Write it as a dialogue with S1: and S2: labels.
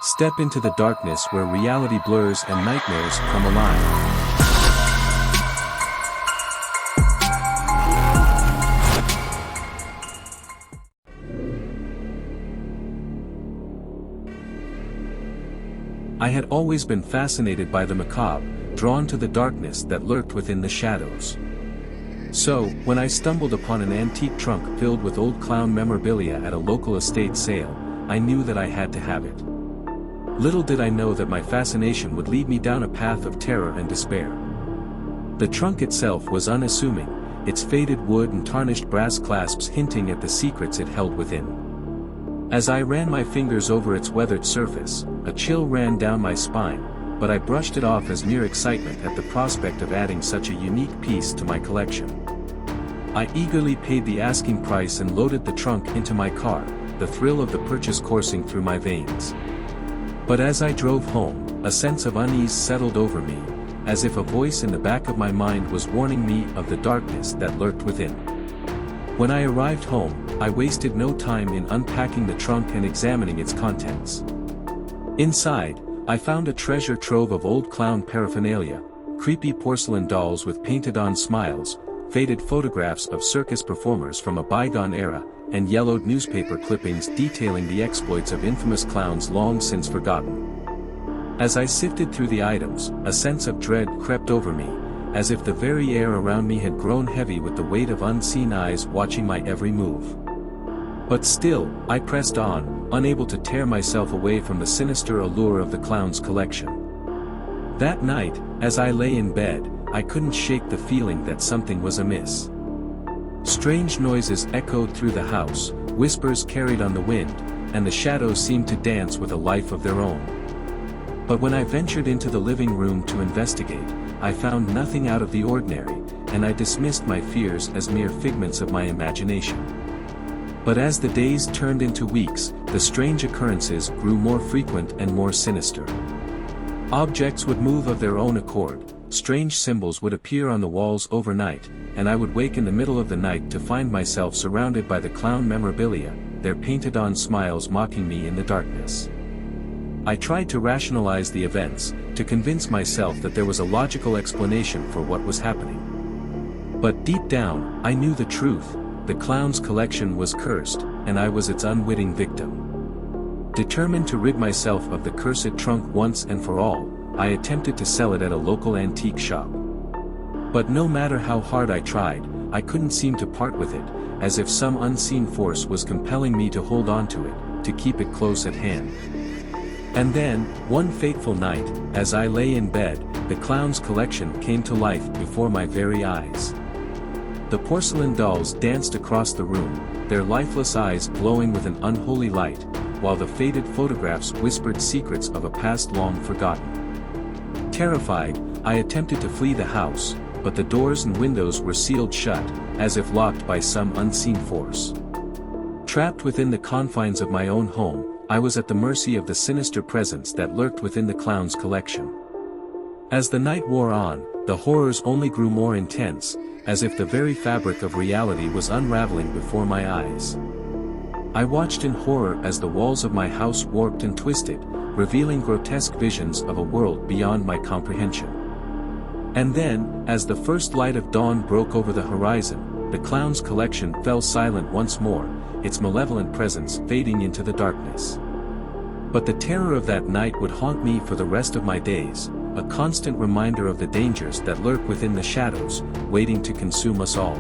S1: Step into the darkness where reality blurs and nightmares come alive. I had always been fascinated by the macabre, drawn to the darkness that lurked within the shadows. So, when I stumbled upon an antique trunk filled with old clown memorabilia at a local estate sale, I knew that I had to have it. Little did I know that my fascination would lead me down a path of terror and despair. The trunk itself was unassuming, its faded wood and tarnished brass clasps hinting at the secrets it held within. As I ran my fingers over its weathered surface, a chill ran down my spine, but I brushed it off as mere excitement at the prospect of adding such a unique piece to my collection. I eagerly paid the asking price and loaded the trunk into my car, the thrill of the purchase coursing through my veins. But as I drove home, a sense of unease settled over me, as if a voice in the back of my mind was warning me of the darkness that lurked within. When I arrived home, I wasted no time in unpacking the trunk and examining its contents. Inside, I found a treasure trove of old clown paraphernalia, creepy porcelain dolls with painted-on smiles, faded photographs of circus performers from a bygone era, and yellowed newspaper clippings detailing the exploits of infamous clowns long since forgotten. As I sifted through the items, a sense of dread crept over me, as if the very air around me had grown heavy with the weight of unseen eyes watching my every move. But still, I pressed on, unable to tear myself away from the sinister allure of the clown's collection. That night, as I lay in bed, I couldn't shake the feeling that something was amiss. Strange noises echoed through the house, whispers carried on the wind, and the shadows seemed to dance with a life of their own. But when I ventured into the living room to investigate, I found nothing out of the ordinary, and I dismissed my fears as mere figments of my imagination. But as the days turned into weeks, the strange occurrences grew more frequent and more sinister. Objects would move of their own accord, strange symbols would appear on the walls overnight, and I would wake in the middle of the night to find myself surrounded by the clown memorabilia, their painted-on smiles mocking me in the darkness. I tried to rationalize the events, to convince myself that there was a logical explanation for what was happening. But deep down, I knew the truth. The clown's collection was cursed, and I was its unwitting victim. Determined to rid myself of the cursed trunk once and for all, I attempted to sell it at a local antique shop. But no matter how hard I tried, I couldn't seem to part with it, as if some unseen force was compelling me to hold on to it, to keep it close at hand. And then, one fateful night, as I lay in bed, the clown's collection came to life before my very eyes. The porcelain dolls danced across the room, their lifeless eyes glowing with an unholy light, while the faded photographs whispered secrets of a past long forgotten. Terrified, I attempted to flee the house, but the doors and windows were sealed shut, as if locked by some unseen force. Trapped within the confines of my own home, I was at the mercy of the sinister presence that lurked within the clown's collection. As the night wore on, the horrors only grew more intense, as if the very fabric of reality was unraveling before my eyes. I watched in horror as the walls of my house warped and twisted, revealing grotesque visions of a world beyond my comprehension. And then, as the first light of dawn broke over the horizon, the clown's collection fell silent once more, its malevolent presence fading into the darkness. But the terror of that night would haunt me for the rest of my days, a constant reminder of the dangers that lurk within the shadows, waiting to consume us all.